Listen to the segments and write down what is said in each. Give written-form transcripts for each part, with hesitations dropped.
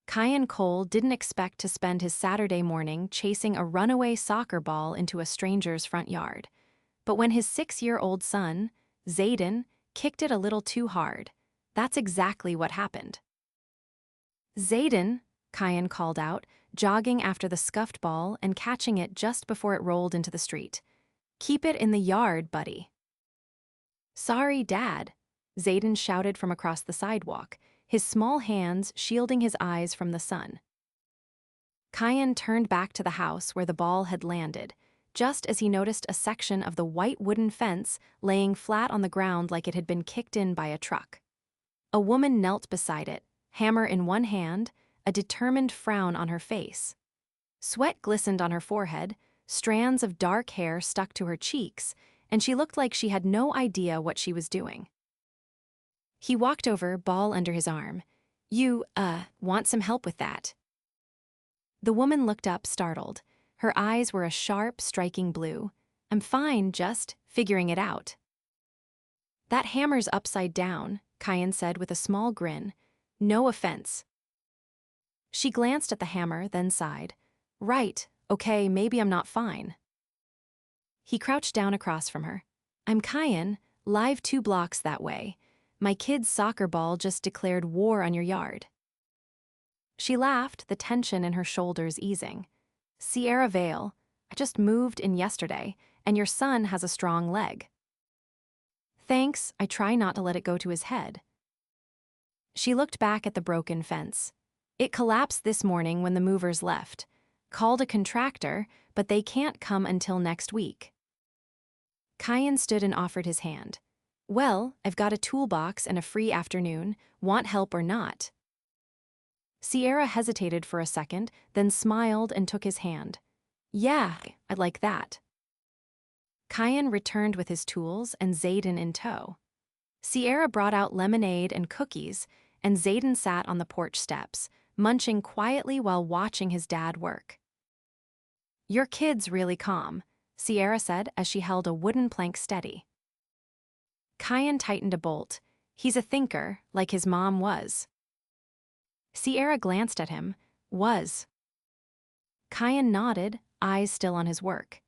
Kian Cole didn't expect to spend his Saturday morning chasing a runaway soccer ball into a stranger's front yard. But when his 6-year-old son, Zayden, kicked it a little too hard, that's exactly what happened. "Zayden," Kian called out, jogging after the scuffed ball and catching it just before it rolled into the street. "Keep it in the yard, buddy." "Sorry, Dad," Zayden shouted from across the sidewalk, his small hands shielding his eyes from the sun. Kian turned back to the house where the ball had landed, just as he noticed a section of the white wooden fence laying flat on the ground like it had been kicked in by a truck. A woman knelt beside it, hammer in one hand, a determined frown on her face. Sweat glistened on her forehead, strands of dark hair stuck to her cheeks, and she looked like she had no idea what she was doing. He walked over, ball under his arm. "You, want some help with that?" The woman looked up, startled. Her eyes were a sharp, striking blue. "I'm fine, just figuring it out." "That hammer's upside down," Kian said with a small grin. "No offense." She glanced at the hammer, then sighed. "Right, okay, maybe I'm not fine." He crouched down across from her. "I'm Kian, live 2 blocks that way. My kid's soccer ball just declared war on your yard." She laughed, the tension in her shoulders easing. "Sierra Vale, I just moved in yesterday, and your son has a strong leg." "Thanks, I try not to let it go to his head." She looked back at the broken fence. "It collapsed this morning when the movers left. Called a contractor, but they can't come until next week." Kian stood and offered his hand. "Well, I've got a toolbox and a free afternoon. Want help or not?" Sierra hesitated for a second, then smiled and took his hand. "Yeah, I'd like that." Kian returned with his tools and Zayden in tow. Sierra brought out lemonade and cookies, and Zayden sat on the porch steps, munching quietly while watching his dad work. "Your kid's really calm," Sierra said as she held a wooden plank steady. Kian tightened a bolt. "He's a thinker, like his mom was." Sierra glanced at him. "Was." Kian nodded, eyes still on his work.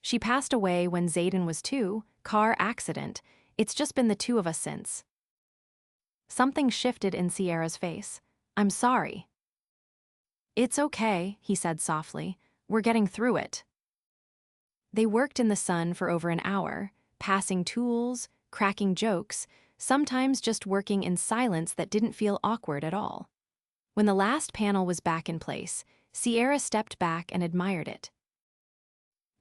"She passed away when Zayden was 2, car accident. It's just been the 2 of us since." Something shifted in Sierra's face. "I'm sorry." "It's okay," he said softly. "We're getting through it." They worked in the sun for over an hour, passing tools, cracking jokes, sometimes just working in silence that didn't feel awkward at all. When the last panel was back in place, Sierra stepped back and admired it.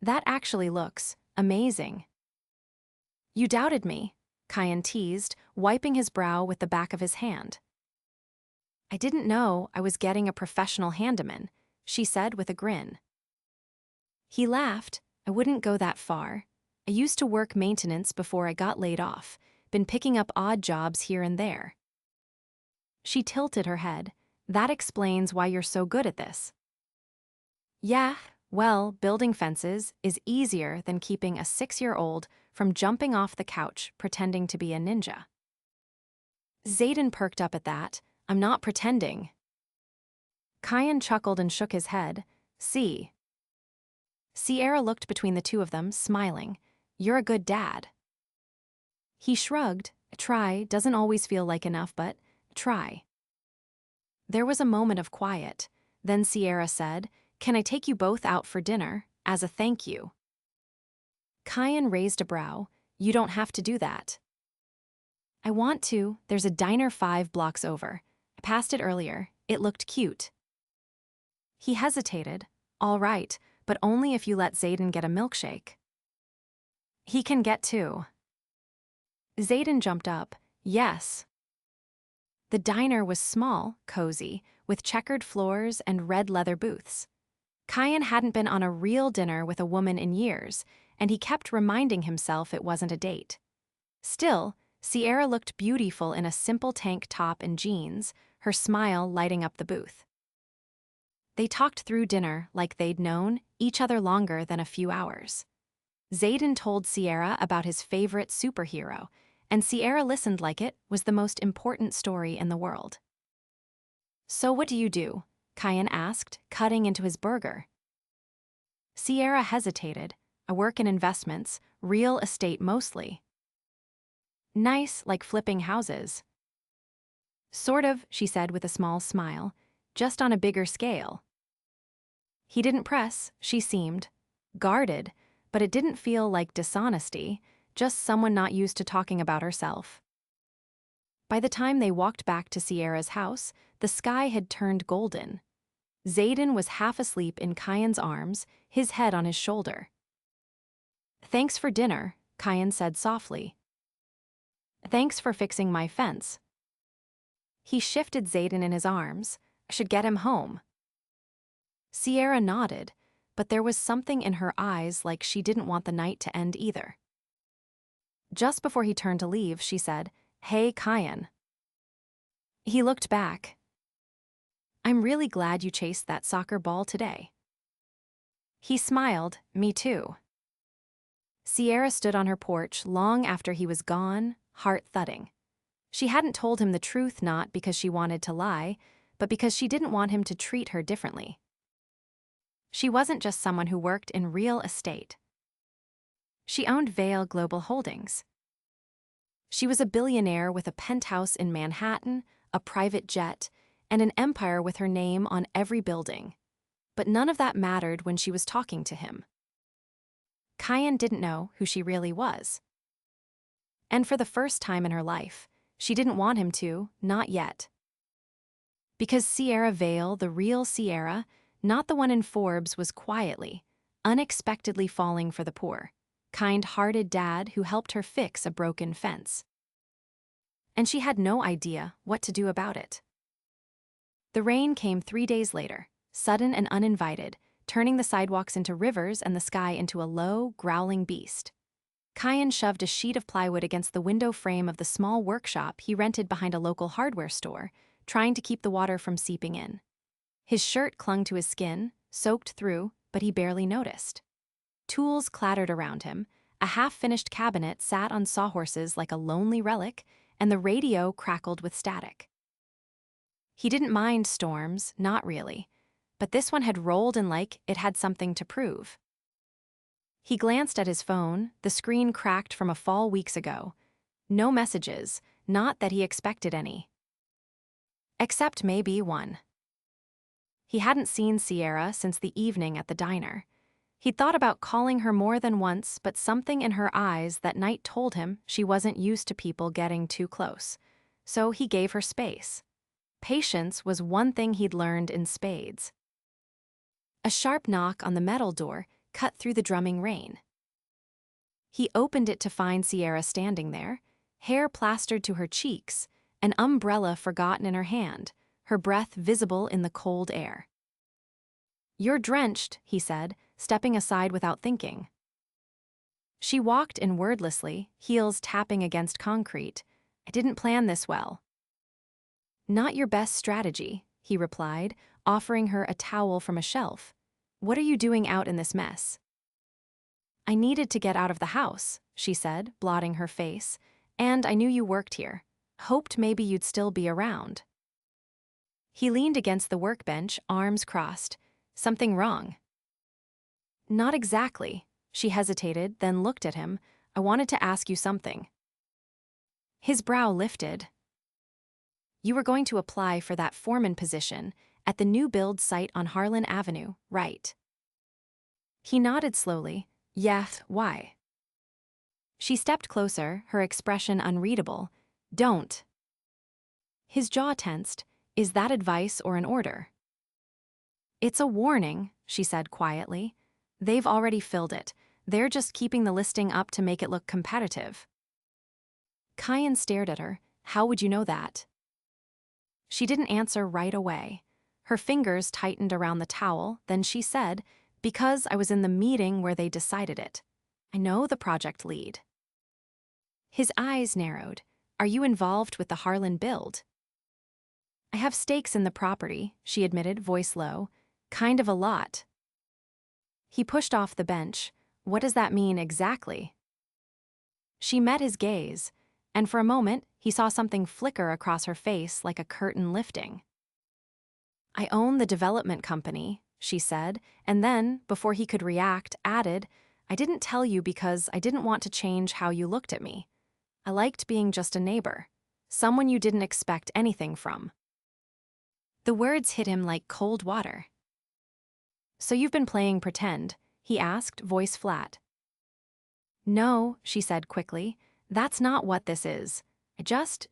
"That actually looks amazing." "You doubted me," Kian teased, wiping his brow with the back of his hand. "I didn't know I was getting a professional handyman," she said with a grin. He laughed. "I wouldn't go that far. I used to work maintenance before I got laid off, been picking up odd jobs here and there." She tilted her head. "That explains why you're so good at this." "Yeah, well, building fences is easier than keeping a 6-year-old from jumping off the couch pretending to be a ninja." Zayden perked up at that. "I'm not pretending." Kian chuckled and shook his head. "See." Sierra looked between the two of them, smiling. "You're a good dad." He shrugged. "Try doesn't always feel like enough, but try." There was a moment of quiet. Then Sierra said, "Can I take you both out for dinner, as a thank you?" Kian raised a brow. "You don't have to do that." "I want to. There's a diner 5 blocks over. I passed it earlier. It looked cute." He hesitated. "All right, but only if you let Zayden get a milkshake." "He can get 2. Zayden jumped up. "Yes." The diner was small, cozy, with checkered floors and red leather booths. Kian hadn't been on a real dinner with a woman in years, and he kept reminding himself it wasn't a date. Still, Sierra looked beautiful in a simple tank top and jeans, her smile lighting up the booth. They talked through dinner like they'd known each other longer than a few hours. Zayden told Sierra about his favorite superhero, and Sierra listened like it was the most important story in the world. So what do you do? Kian asked, cutting into his burger. Sierra hesitated. I work in investments, real estate mostly. Nice, like flipping houses. Sort of, she said with a small smile, just on a bigger scale. He didn't press, she seemed guarded, but it didn't feel like dishonesty, just someone not used to talking about herself. By the time they walked back to Sierra's house, the sky had turned golden. Zayden was half asleep in Kian's arms, his head on his shoulder. Thanks for dinner, Kian said softly. Thanks for fixing my fence. He shifted Zayden in his arms. I should get him home. Sierra nodded, but there was something in her eyes like she didn't want the night to end either. Just before he turned to leave, she said, Hey, Kian. He looked back. I'm really glad you chased that soccer ball today. He smiled, me too. Sierra stood on her porch long after he was gone, heart thudding. She hadn't told him the truth not because she wanted to lie, but because she didn't want him to treat her differently. She wasn't just someone who worked in real estate. She owned Vale Global Holdings. She was a billionaire with a penthouse in Manhattan, a private jet, and an empire with her name on every building. But none of that mattered when she was talking to him. Kian didn't know who she really was. And for the first time in her life, she didn't want him to, not yet. Because Sierra Vale, the real Sierra, not the one in Forbes, was quietly, unexpectedly falling for the poor, kind-hearted dad who helped her fix a broken fence. And she had no idea what to do about it. The rain came 3 days later, sudden and uninvited, turning the sidewalks into rivers and the sky into a low, growling beast. Kian shoved a sheet of plywood against the window frame of the small workshop he rented behind a local hardware store, trying to keep the water from seeping in. His shirt clung to his skin, soaked through, but he barely noticed. Tools clattered around him, a half-finished cabinet sat on sawhorses like a lonely relic, and the radio crackled with static. He didn't mind storms, not really, but this one had rolled in like it had something to prove. He glanced at his phone, the screen cracked from a fall weeks ago. No messages, not that he expected any. Except maybe one. He hadn't seen Sierra since the evening at the diner. He'd thought about calling her more than once, but something in her eyes that night told him she wasn't used to people getting too close. So he gave her space. Patience was one thing he'd learned in spades. A sharp knock on the metal door cut through the drumming rain. He opened it to find Sierra standing there, hair plastered to her cheeks, an umbrella forgotten in her hand, her breath visible in the cold air. You're drenched, he said, stepping aside without thinking. She walked in wordlessly, heels tapping against concrete. I didn't plan this well. Not your best strategy, he replied, offering her a towel from a shelf. What are you doing out in this mess? I needed to get out of the house, she said, blotting her face, and I knew you worked here. Hoped maybe you'd still be around. He leaned against the workbench, arms crossed. Something wrong? Not exactly. She hesitated, then looked at him. I wanted to ask you something. His brow lifted. You were going to apply for that foreman position at the new build site on Harlan Avenue, right? He nodded slowly. Yes, why? She stepped closer, her expression unreadable. Don't. His jaw tensed. Is that advice or an order? It's a warning, she said quietly. They've already filled it. They're just keeping the listing up to make it look competitive. Kian stared at her. How would you know that? She didn't answer right away. Her fingers tightened around the towel, then she said, because I was in the meeting where they decided it. I know the project lead. His eyes narrowed. Are you involved with the Harlan build? I have stakes in the property, she admitted, voice low. Kind of a lot. He pushed off the bench. What does that mean exactly? She met his gaze, and for a moment he saw something flicker across her face like a curtain lifting. I own the development company, she said, and then, before he could react, added, I didn't tell you because I didn't want to change how you looked at me. I liked being just a neighbor, someone you didn't expect anything from. The words hit him like cold water. So you've been playing pretend? He asked, voice flat. No, she said quickly, that's not what this is.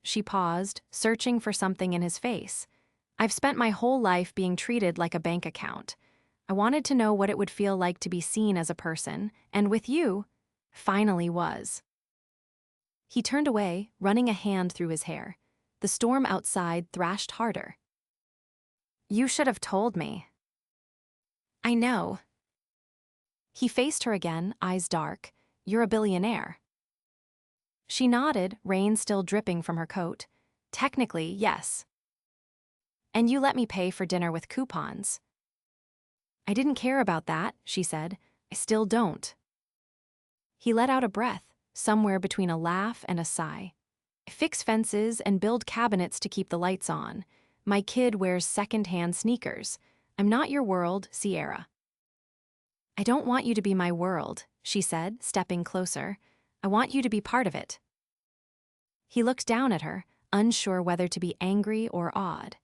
She paused, searching for something in his face. I've spent my whole life being treated like a bank account. I wanted to know what it would feel like to be seen as a person, and with you, finally was. He turned away, running a hand through his hair. The storm outside thrashed harder. You should have told me. I know. He faced her again, eyes dark. You're a billionaire. She nodded, rain still dripping from her coat. Technically, yes. And you let me pay for dinner with coupons. I didn't care about that, she said. I still don't. He let out a breath, somewhere between a laugh and a sigh. I fix fences and build cabinets to keep the lights on. My kid wears second-hand sneakers. I'm not your world, Sierra. I don't want you to be my world, she said, stepping closer. I want you to be part of it. He looked down at her, unsure whether to be angry or awed.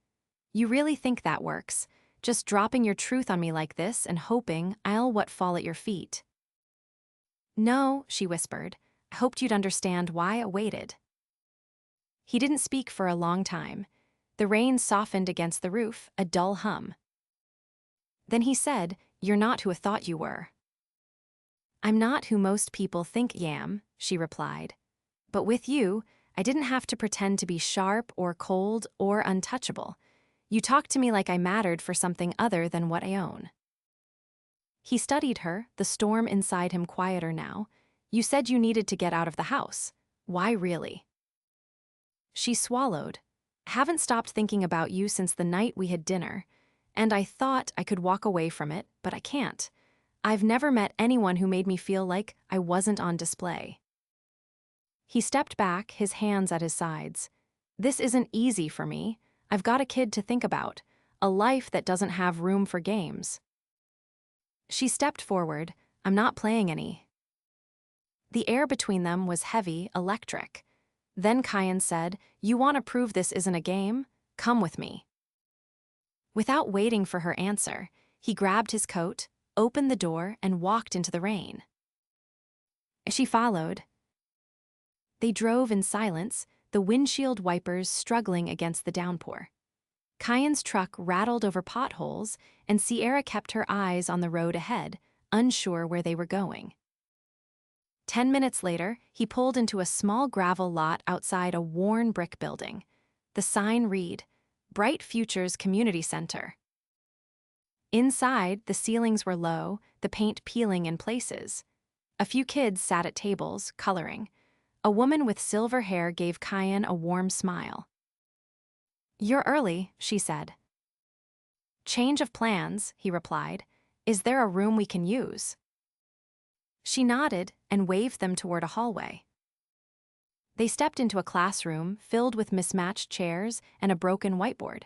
You really think that works? Just dropping your truth on me like this and hoping I'll fall at your feet. No, she whispered. I hoped you'd understand why I waited. He didn't speak for a long time. The rain softened against the roof, a dull hum. Then he said, You're not who I thought you were. I'm not who most people think I am, she replied. But with you, I didn't have to pretend to be sharp or cold or untouchable. You talked to me like I mattered for something other than what I own. He studied her, the storm inside him quieter now. You said you needed to get out of the house. Why really? She swallowed. I haven't stopped thinking about you since the night we had dinner, and I thought I could walk away from it, but I can't. I've never met anyone who made me feel like I wasn't on display. He stepped back, his hands at his sides. This isn't easy for me. I've got a kid to think about, a life that doesn't have room for games. She stepped forward. I'm not playing any. The air between them was heavy, electric. Then Kian said, You want to prove this isn't a game? Come with me. Without waiting for her answer, he grabbed his coat, opened the door, and walked into the rain. She followed. They drove in silence, the windshield wipers struggling against the downpour. Kian's truck rattled over potholes, and Sierra kept her eyes on the road ahead, unsure where they were going. 10 minutes later, he pulled into a small gravel lot outside a worn brick building. The sign read, Bright Futures Community Center. Inside, the ceilings were low, the paint peeling in places. A few kids sat at tables, coloring. A woman with silver hair gave Kian a warm smile. You're early, she said. Change of plans, he replied. Is there a room we can use? She nodded and waved them toward a hallway. They stepped into a classroom filled with mismatched chairs and a broken whiteboard.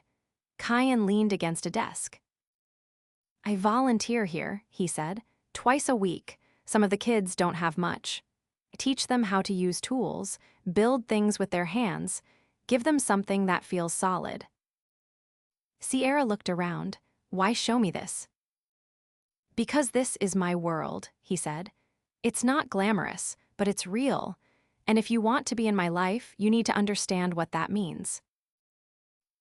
Kian leaned against a desk. I volunteer here, he said, twice a week. Some of the kids don't have much. I teach them how to use tools, build things with their hands, give them something that feels solid. Sierra looked around. Why show me this? Because this is my world, he said. It's not glamorous, but it's real. And if you want to be in my life, you need to understand what that means.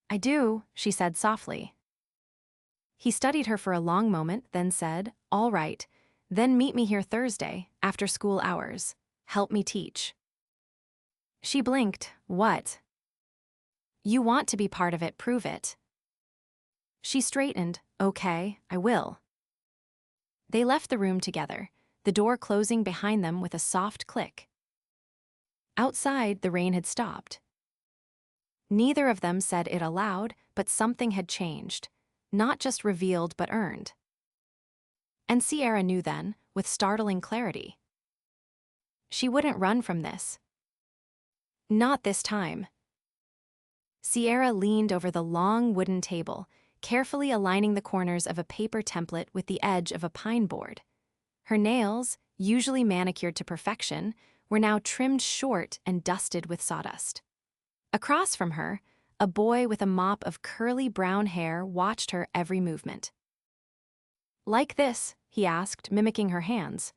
I do, she said softly. He studied her for a long moment, then said, All right, then meet me here Thursday, after school hours. Help me teach. She blinked. What? You want to be part of it, prove it. She straightened. Okay, I will. They left the room together, the door closing behind them with a soft click. Outside, the rain had stopped. Neither of them said it aloud, but something had changed, not just revealed but earned. And Sierra knew then, with startling clarity. She wouldn't run from this. Not this time. Sierra leaned over the long wooden table, carefully aligning the corners of a paper template with the edge of a pine board. Her nails, usually manicured to perfection, were now trimmed short and dusted with sawdust. Across from her, a boy with a mop of curly brown hair watched her every movement. "Like this?" he asked, mimicking her hands.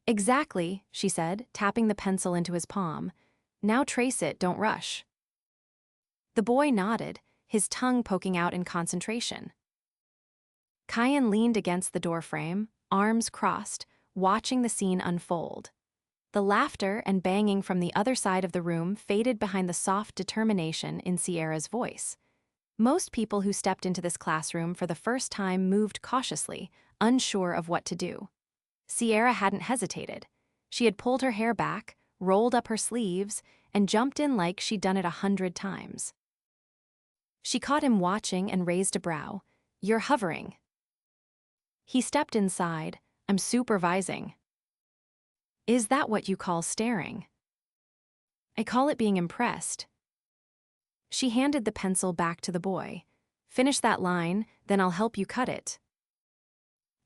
"Exactly," she said, tapping the pencil into his palm. "Now trace it, don't rush." The boy nodded, his tongue poking out in concentration. Kian leaned against the doorframe, arms crossed, watching the scene unfold. The laughter and banging from the other side of the room faded behind the soft determination in Sierra's voice. Most people who stepped into this classroom for the first time moved cautiously, unsure of what to do. Sierra hadn't hesitated. She had pulled her hair back, rolled up her sleeves, and jumped in like she'd done it 100 times. She caught him watching and raised a brow. "You're hovering." He stepped inside. "I'm supervising." "Is that what you call staring?" "I call it being impressed." She handed the pencil back to the boy. "Finish that line, then I'll help you cut it."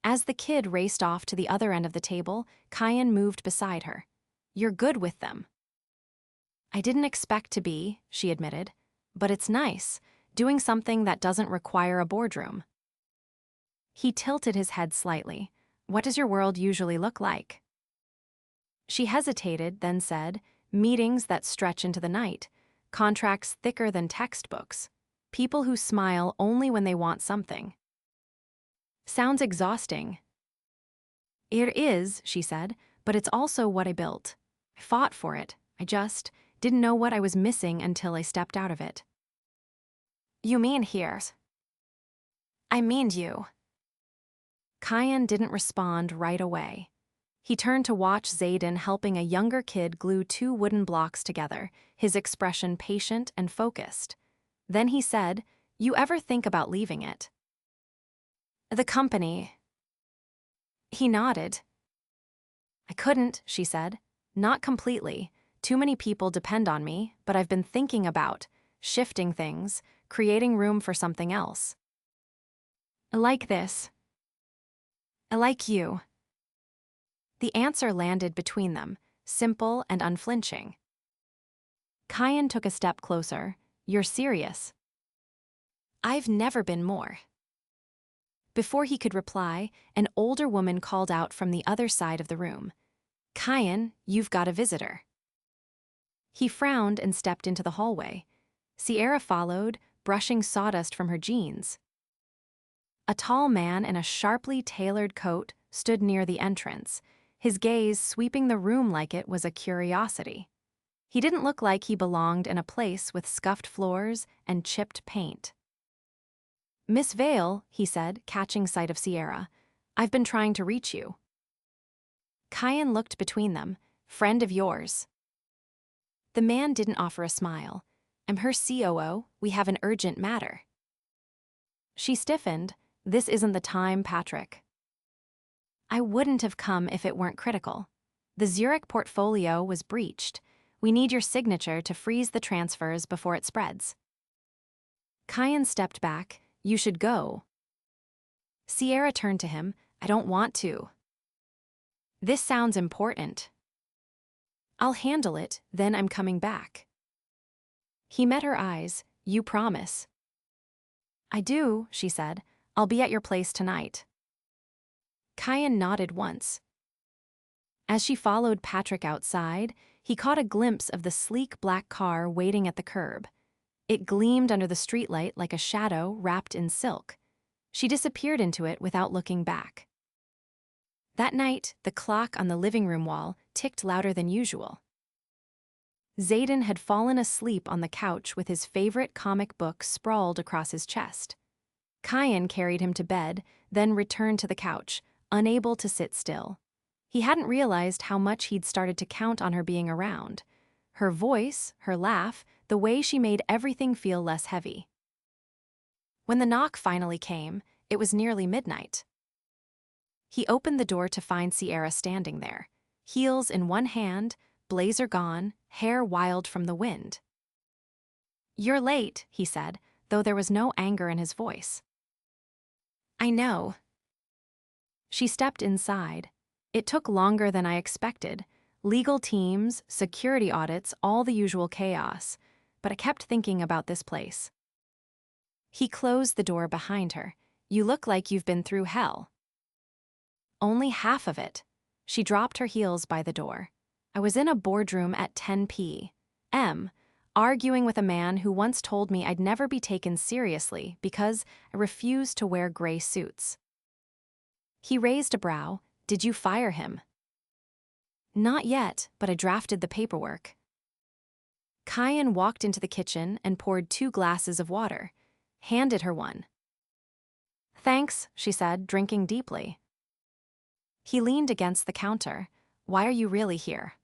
As the kid raced off to the other end of the table, Kian moved beside her. "You're good with them." "I didn't expect to be," she admitted. "But it's nice, doing something that doesn't require a boardroom." He tilted his head slightly. "What does your world usually look like?" She hesitated, then said, "Meetings that stretch into the night, contracts thicker than textbooks, people who smile only when they want something." "Sounds exhausting." "It is," she said, "but it's also what I built. I fought for it. I just didn't know what I was missing until I stepped out of it." "You mean here?" "I mean you." Kian didn't respond right away. He turned to watch Zayden helping a younger kid glue 2 wooden blocks together, his expression patient and focused. Then he said, "You ever think about leaving it?" "The company." He nodded. "I couldn't," she said. "Not completely. Too many people depend on me, but I've been thinking about shifting things, creating room for something else." "I like this." "I like you." The answer landed between them, simple and unflinching. Kian took a step closer. "You're serious?" "I've never been more." Before he could reply, an older woman called out from the other side of the room. "Kian, you've got a visitor." He frowned and stepped into the hallway. Sierra followed, brushing sawdust from her jeans. A tall man in a sharply tailored coat stood near the entrance, his gaze sweeping the room like it was a curiosity. He didn't look like he belonged in a place with scuffed floors and chipped paint. "Miss Vale," he said, catching sight of Sierra, "I've been trying to reach you." Kian looked between them. "Friend of yours." The man didn't offer a smile. "I'm her COO. We have an urgent matter." She stiffened. "This isn't the time, Patrick." "I wouldn't have come if it weren't critical. The Zurich portfolio was breached. We need your signature to freeze the transfers before it spreads." Kian stepped back. "You should go." Sierra turned to him. "I don't want to." "This sounds important." "I'll handle it, then I'm coming back." He met her eyes. "You promise?" "I do," she said. "I'll be at your place tonight." Kian nodded once. As she followed Patrick outside, he caught a glimpse of the sleek black car waiting at the curb. It gleamed under the streetlight like a shadow wrapped in silk. She disappeared into it without looking back. That night, the clock on the living room wall ticked louder than usual. Zayden had fallen asleep on the couch with his favorite comic book sprawled across his chest. Kian carried him to bed, then returned to the couch, unable to sit still. He hadn't realized how much he'd started to count on her being around. Her voice, her laugh, the way she made everything feel less heavy. When the knock finally came, it was nearly midnight. He opened the door to find Sierra standing there, heels in one hand, blazer gone, hair wild from the wind. "You're late," he said, though there was no anger in his voice. I know. She stepped inside. It took longer than I expected. Legal teams, security audits, all the usual chaos. But I kept thinking about this place. He closed the door behind her. You look like you've been through hell. Only half of it. She dropped her heels by the door. I was in a boardroom at 10 p.m., arguing with a man who once told me I'd never be taken seriously because I refused to wear gray suits. He raised a brow. Did you fire him? Not yet, but I drafted the paperwork. Kian walked into the kitchen and poured 2 glasses of water, handed her one. Thanks, she said, drinking deeply. He leaned against the counter. Why are you really here?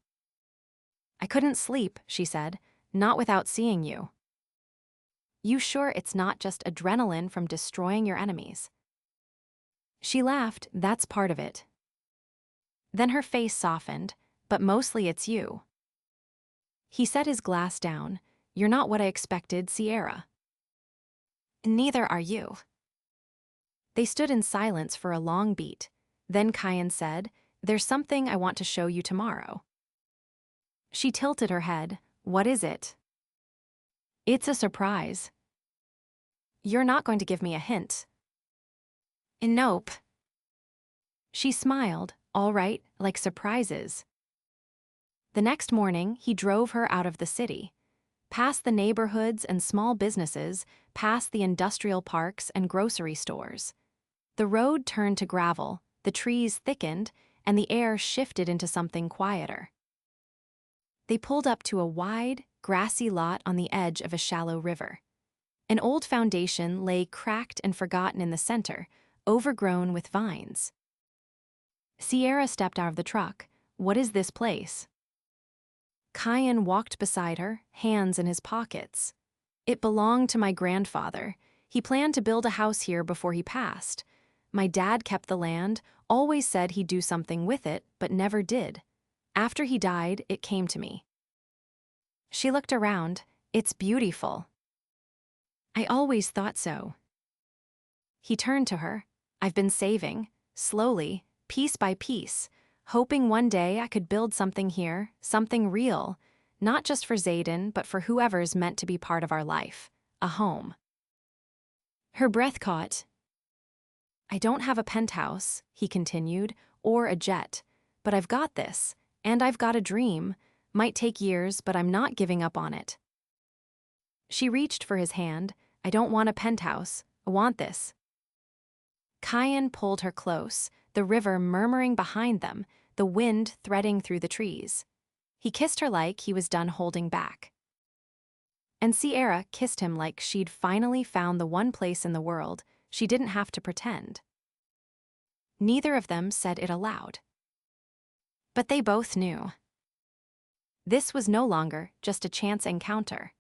I couldn't sleep, she said, not without seeing you. You sure it's not just adrenaline from destroying your enemies? She laughed, that's part of it. Then her face softened, but mostly it's you. He set his glass down. You're not what I expected, Sierra. Neither are you. They stood in silence for a long beat. Then Kian said, there's something I want to show you tomorrow. She tilted her head. What is it? It's a surprise. You're not going to give me a hint. Nope. She smiled. All right, like surprises. The next morning, he drove her out of the city, past the neighborhoods and small businesses, past the industrial parks and grocery stores. The road turned to gravel, the trees thickened, and the air shifted into something quieter. They pulled up to a wide, grassy lot on the edge of a shallow river. An old foundation lay cracked and forgotten in the center, overgrown with vines. Sierra stepped out of the truck. What is this place? Kian walked beside her, hands in his pockets. It belonged to my grandfather. He planned to build a house here before he passed. My dad kept the land, always said he'd do something with it, but never did. After he died, it came to me. She looked around. It's beautiful. I always thought so. He turned to her. I've been saving, slowly, piece by piece, hoping one day I could build something here, something real, not just for Zayden, but for whoever's meant to be part of our life, a home. Her breath caught. I don't have a penthouse, he continued, or a jet, but I've got this, and I've got a dream. Might take years, but I'm not giving up on it. She reached for his hand. I don't want a penthouse. I want this. Kian pulled her close, the river murmuring behind them, the wind threading through the trees. He kissed her like he was done holding back. And Sierra kissed him like she'd finally found the one place in the world she didn't have to pretend. Neither of them said it aloud. But they both knew. This was no longer just a chance encounter.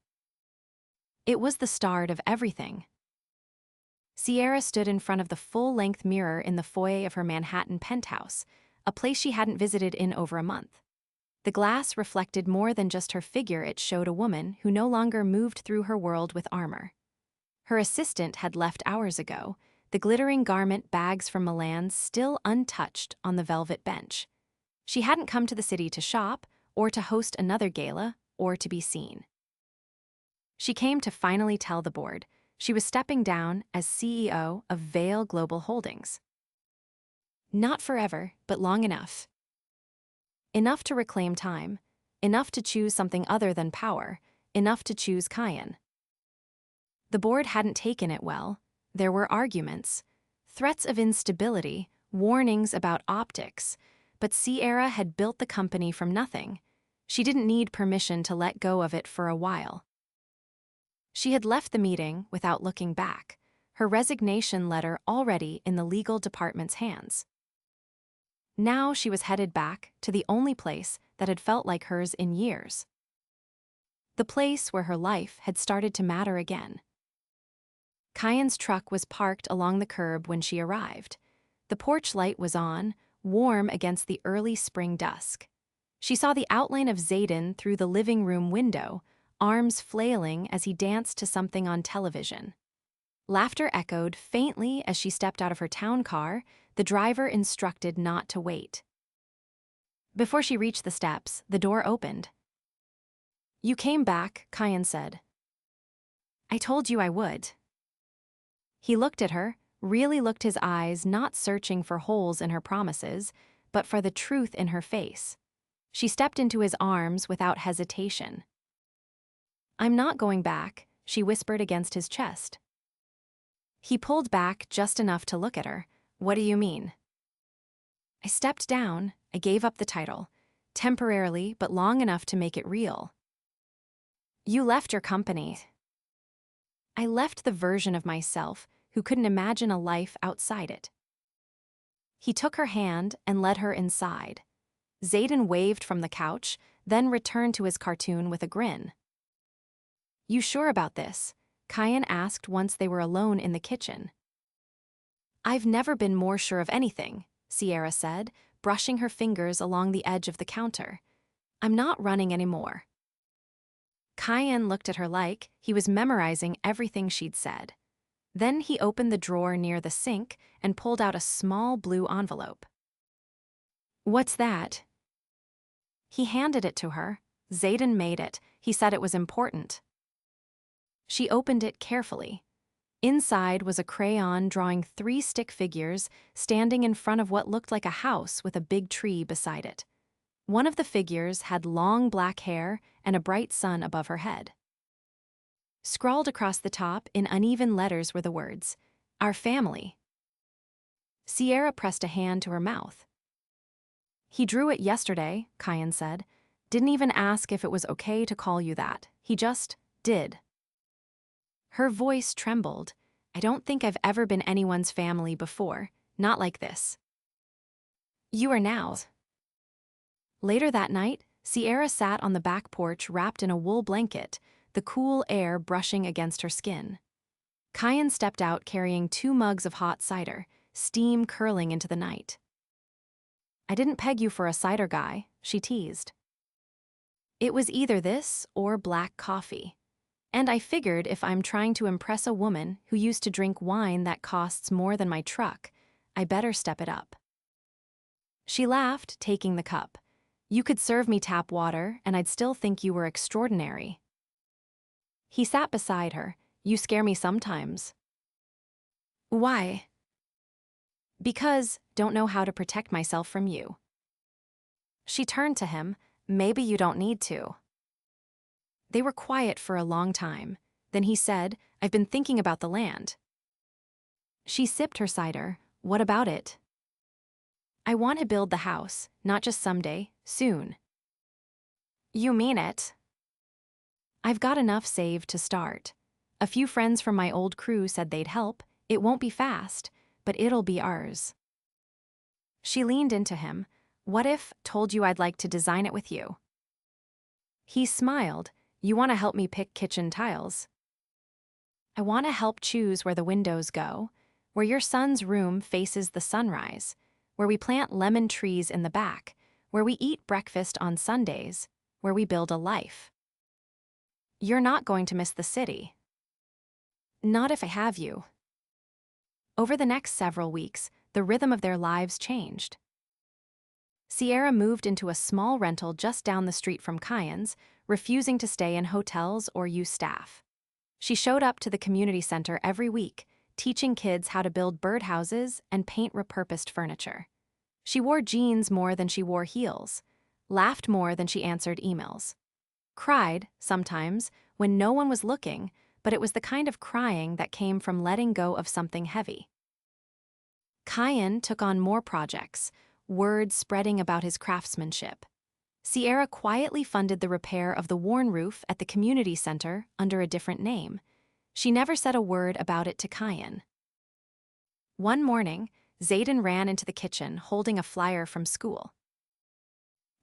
It was the start of everything. Sierra stood in front of the full-length mirror in the foyer of her Manhattan penthouse, a place she hadn't visited in over a month. The glass reflected more than just her figure. It showed a woman who no longer moved through her world with armor. Her assistant had left hours ago, the glittering garment bags from Milan still untouched on the velvet bench. She hadn't come to the city to shop, or to host another gala, or to be seen. She came to finally tell the board she was stepping down as CEO of Vale Global Holdings. Not forever, but long enough. Enough to reclaim time, enough to choose something other than power, enough to choose Kian. The board hadn't taken it well. There were arguments, threats of instability, warnings about optics, but Sierra had built the company from nothing. She didn't need permission to let go of it for a while. She had left the meeting without looking back, her resignation letter already in the legal department's hands. Now she was headed back to the only place that had felt like hers in years. The place where her life had started to matter again. Kian's truck was parked along the curb when she arrived. The porch light was on, warm against the early spring dusk. She saw the outline of Zayden through the living room window, arms flailing as he danced to something on television. Laughter echoed faintly as she stepped out of her town car, the driver instructed not to wait. Before she reached the steps, the door opened. "You came back," Kian said. "I told you I would." He looked at her, really looked his eyes, not searching for holes in her promises, but for the truth in her face. She stepped into his arms without hesitation. "I'm not going back," she whispered against his chest. He pulled back just enough to look at her. "What do you mean?" "I stepped down. I gave up the title. Temporarily, but long enough to make it real." "You left your company." "I left the version of myself who couldn't imagine a life outside it." He took her hand and led her inside. Zayden waved from the couch, then returned to his cartoon with a grin. "You sure about this?" Kian asked once they were alone in the kitchen. "I've never been more sure of anything," Sierra said, brushing her fingers along the edge of the counter. "I'm not running anymore." Kian looked at her like he was memorizing everything she'd said. Then he opened the drawer near the sink and pulled out a small blue envelope. "What's that?" He handed it to her. Zayden made it. He said it was important. She opened it carefully. Inside was a crayon drawing 3 stick figures standing in front of what looked like a house with a big tree beside it. One of the figures had long black hair and a bright sun above her head. Scrawled across the top in uneven letters were the words, "Our family." Sierra pressed a hand to her mouth. "He drew it yesterday," Kian said. "Didn't even ask if it was okay to call you that. He just did." Her voice trembled. "I don't think I've ever been anyone's family before, not like this." "You are now." Later that night, Sierra sat on the back porch wrapped in a wool blanket, the cool air brushing against her skin. Kian stepped out carrying 2 mugs of hot cider, steam curling into the night. "I didn't peg you for a cider guy," she teased. "It was either this or black coffee. And I figured if I'm trying to impress a woman who used to drink wine that costs more than my truck, I better step it up." She laughed, taking the cup. "You could serve me tap water, and I'd still think you were extraordinary." He sat beside her. "You scare me sometimes." "Why?" "Because don't know how to protect myself from you." She turned to him. "Maybe you don't need to." They were quiet for a long time. Then he said, "I've been thinking about the land." She sipped her cider. "What about it?" "I want to build the house, not just someday, soon." "You mean it?" "I've got enough saved to start. A few friends from my old crew said they'd help. It won't be fast, but it'll be ours." She leaned into him. "What if told you I'd like to design it with you?" He smiled. "You want to help me pick kitchen tiles?" "I want to help choose where the windows go, where your son's room faces the sunrise, where we plant lemon trees in the back, where we eat breakfast on Sundays, where we build a life." "You're not going to miss the city." "Not if I have you." Over the next several weeks, the rhythm of their lives changed. Sierra moved into a small rental just down the street from Kian's, refusing to stay in hotels or use staff. She showed up to the community center every week, teaching kids how to build birdhouses and paint repurposed furniture. She wore jeans more than she wore heels, laughed more than she answered emails. Cried, sometimes, when no one was looking, but it was the kind of crying that came from letting go of something heavy. Kian took on more projects, word spreading about his craftsmanship. Sierra quietly funded the repair of the worn roof at the community center under a different name. She never said a word about it to Kian. One morning, Zayden ran into the kitchen holding a flyer from school.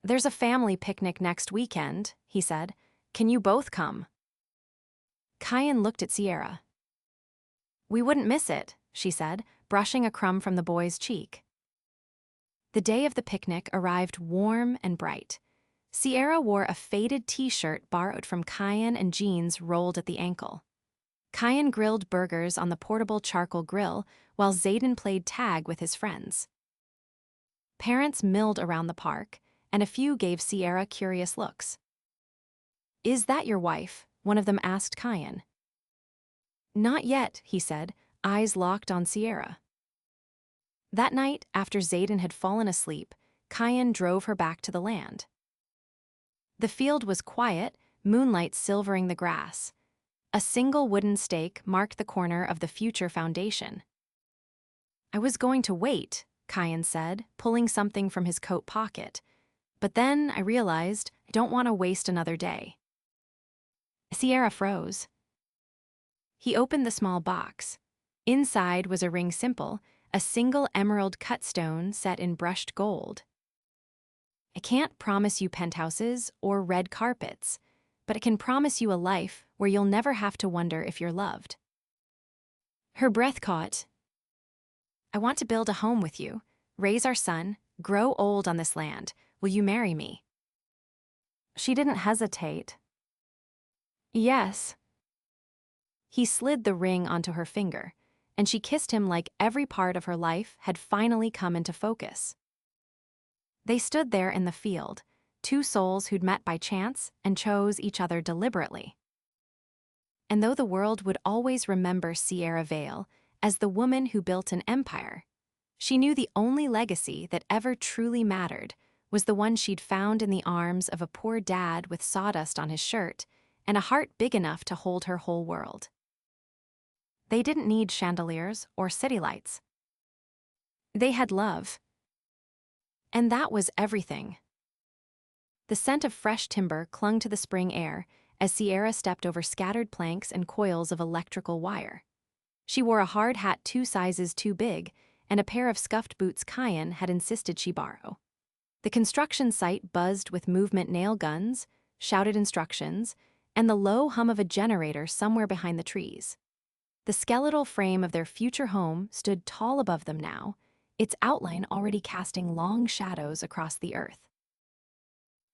"There's a family picnic next weekend," he said. "Can you both come?" Kian looked at Sierra. "We wouldn't miss it," she said, brushing a crumb from the boy's cheek. The day of the picnic arrived warm and bright. Sierra wore a faded t-shirt borrowed from Kian and jeans rolled at the ankle. Kian grilled burgers on the portable charcoal grill while Zayden played tag with his friends. Parents milled around the park, and a few gave Sierra curious looks. "Is that your wife?" one of them asked Kian. "Not yet," he said, eyes locked on Sierra. That night, after Zayden had fallen asleep, Kian drove her back to the land. The field was quiet, moonlight silvering the grass. A single wooden stake marked the corner of the future foundation. "I was going to wait," Kian said, pulling something from his coat pocket. "But then I realized I don't want to waste another day." Sierra froze. He opened the small box. Inside was a ring simple, a single emerald cut stone set in brushed gold. "I can't promise you penthouses or red carpets, but I can promise you a life where you'll never have to wonder if you're loved." Her breath caught. "I want to build a home with you, raise our son, grow old on this land. Will you marry me?" She didn't hesitate. "Yes." He slid the ring onto her finger, and she kissed him like every part of her life had finally come into focus. They stood there in the field, two souls who'd met by chance and chose each other deliberately. And though the world would always remember Sierra Vale as the woman who built an empire, she knew the only legacy that ever truly mattered was the one she'd found in the arms of a poor dad with sawdust on his shirt and a heart big enough to hold her whole world. They didn't need chandeliers or city lights. They had love. And that was everything. The scent of fresh timber clung to the spring air as Sierra stepped over scattered planks and coils of electrical wire. She wore a hard hat 2 sizes too big and a pair of scuffed boots Kian had insisted she borrow. The construction site buzzed with movement nail guns, shouted instructions, and the low hum of a generator somewhere behind the trees. The skeletal frame of their future home stood tall above them now, its outline already casting long shadows across the earth.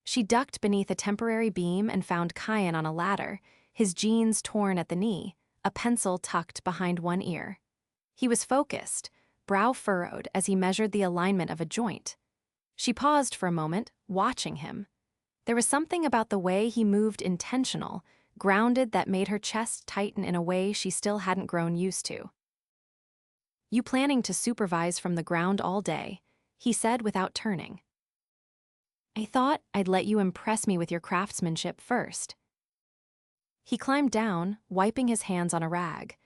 She ducked beneath a temporary beam and found Kian on a ladder, his jeans torn at the knee, a pencil tucked behind one ear. He was focused, brow furrowed as he measured the alignment of a joint. She paused for a moment, watching him. There was something about the way he moved intentional, grounded, that made her chest tighten in a way she still hadn't grown used to. "You planning to supervise from the ground all day?" he said without turning. "I thought I'd let you impress me with your craftsmanship first." He climbed down, wiping his hands on a rag.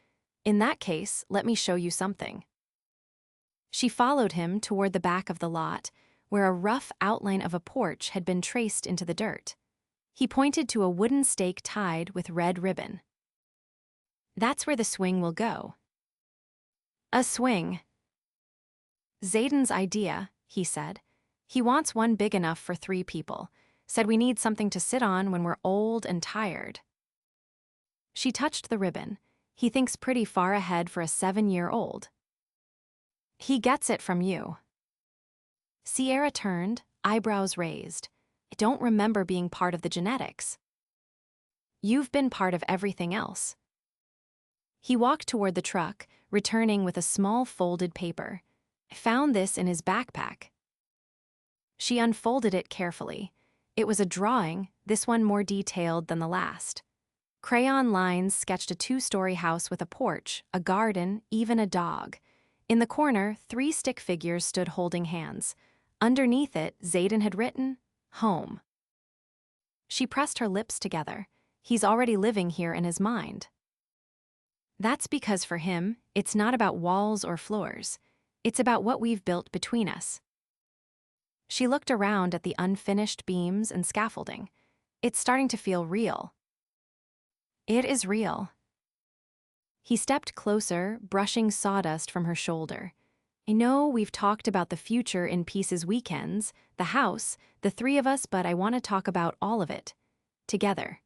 "In that case, let me show you something." She followed him toward the back of the lot, where a rough outline of a porch had been traced into the dirt. He pointed to a wooden stake tied with red ribbon. "That's where the swing will go." "A swing." "Zayden's idea," he said. "He wants one big enough for 3 people. Said we need something to sit on when we're old and tired." She touched the ribbon. "He thinks pretty far ahead for a 7-year-old. He gets it from you." Sierra turned, eyebrows raised. "I don't remember being part of the genetics." "You've been part of everything else." He walked toward the truck, returning with a small folded paper. "I found this in his backpack." She unfolded it carefully. It was a drawing, this one more detailed than the last. Crayon lines sketched a 2-story house with a porch, a garden, even a dog. In the corner, 3 stick figures stood holding hands. Underneath it, Zayden had written, "Home." She pressed her lips together. He's already living here in his mind. That's because for him, it's not about walls or floors. It's about what we've built between us. She looked around at the unfinished beams and scaffolding. It's starting to feel real. It is real. He stepped closer, brushing sawdust from her shoulder. "I know we've talked about the future in pieces weekends, the house, the 3 of us, but I want to talk about all of it. Together."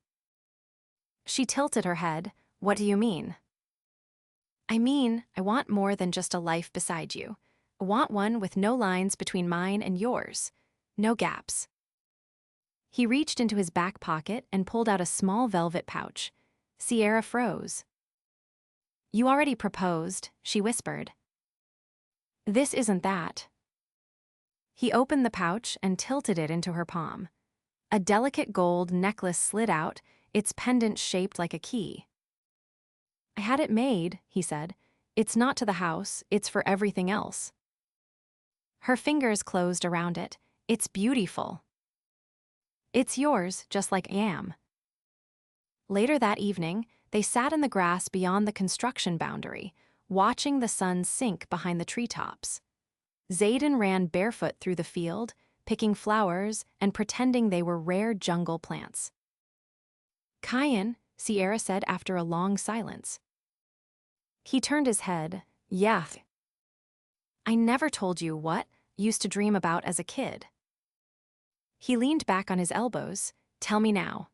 She tilted her head. "What do you mean?" "I mean, I want more than just a life beside you. I want one with no lines between mine and yours. No gaps." He reached into his back pocket and pulled out a small velvet pouch. Sierra froze. "You already proposed," she whispered. "This isn't that." He opened the pouch and tilted it into her palm. A delicate gold necklace slid out, its pendant shaped like a key. "I had it made," he said. "It's not to the house, it's for everything else." Her fingers closed around it. "It's beautiful." "It's yours, just like I am." Later that evening, they sat in the grass beyond the construction boundary, watching the sun sink behind the treetops. Zayden ran barefoot through the field, picking flowers and pretending they were rare jungle plants. "Kian," Sierra said after a long silence. He turned his head. "Yeah. I never told you what I used to dream about as a kid." He leaned back on his elbows. "Tell me now."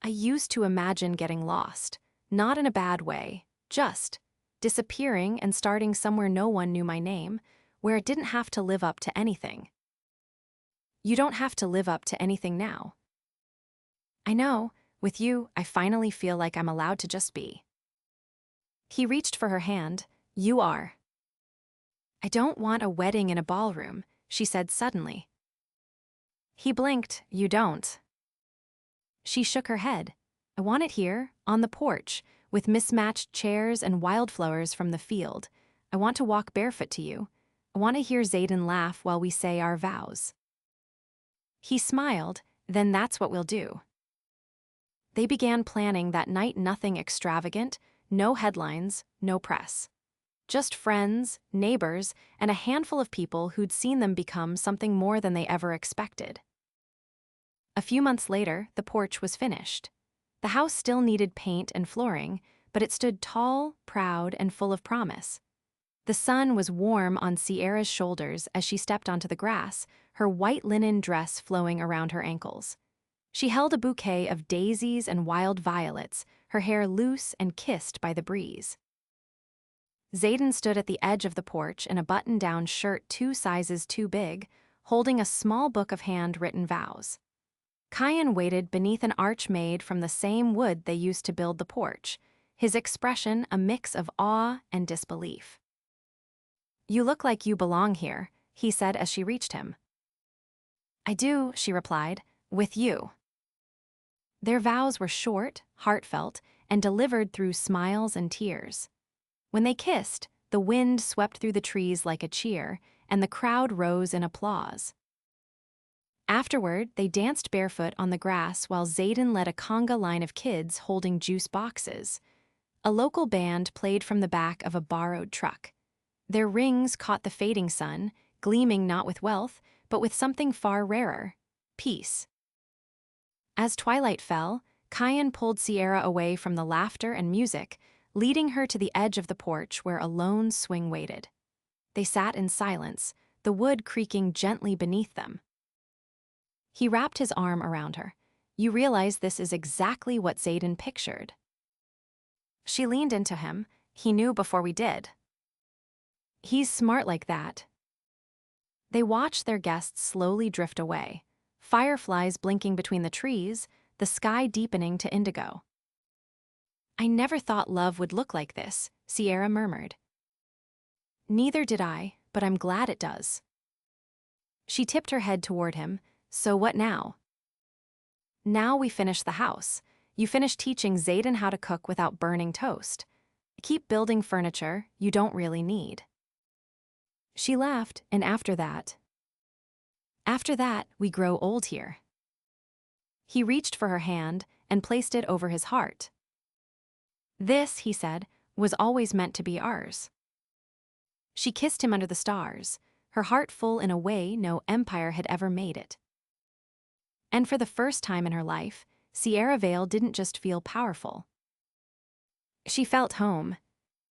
"I used to imagine getting lost, not in a bad way, just disappearing and starting somewhere no one knew my name, where it didn't have to live up to anything." "You don't have to live up to anything now." "I know, with you, I finally feel like I'm allowed to just be." He reached for her hand. "You are." "I don't want a wedding in a ballroom," she said suddenly. He blinked. "You don't." She shook her head. "I want it here, on the porch, with mismatched chairs and wildflowers from the field. I want to walk barefoot to you. I want to hear Zayden laugh while we say our vows." He smiled. "Then that's what we'll do." They began planning that night. Nothing extravagant, no headlines, no press. Just friends, neighbors, and a handful of people who'd seen them become something more than they ever expected. A few months later, the porch was finished. The house still needed paint and flooring, but it stood tall, proud, and full of promise. The sun was warm on Sierra's shoulders as she stepped onto the grass, her white linen dress flowing around her ankles. She held a bouquet of daisies and wild violets, her hair loose and kissed by the breeze. Zayden stood at the edge of the porch in a button-down shirt 2 sizes too big, holding a small book of handwritten vows. Kian waited beneath an arch made from the same wood they used to build the porch, his expression a mix of awe and disbelief. "You look like you belong here," he said as she reached him. "I do," she replied, "with you." Their vows were short, heartfelt, and delivered through smiles and tears. When they kissed, the wind swept through the trees like a cheer, and the crowd rose in applause. Afterward, they danced barefoot on the grass while Zayden led a conga line of kids holding juice boxes. A local band played from the back of a borrowed truck. Their rings caught the fading sun, gleaming not with wealth, but with something far rarer: peace. As twilight fell, Kian pulled Sierra away from the laughter and music, leading her to the edge of the porch where a lone swing waited. They sat in silence, the wood creaking gently beneath them. He wrapped his arm around her. "You realize this is exactly what Zayden pictured." She leaned into him. "He knew before we did." "He's smart like that." They watched their guests slowly drift away, fireflies blinking between the trees, the sky deepening to indigo. "I never thought love would look like this," Sierra murmured. "Neither did I, but I'm glad it does." She tipped her head toward him. "So what now?" "Now we finish the house. You finish teaching Zayden how to cook without burning toast. Keep building furniture you don't really need." She laughed, "And after that?" "After that, we grow old here." He reached for her hand and placed it over his heart. "This," he said, "was always meant to be ours." She kissed him under the stars, her heart full in a way no empire had ever made it. And for the first time in her life, Sierra Vale didn't just feel powerful. She felt home,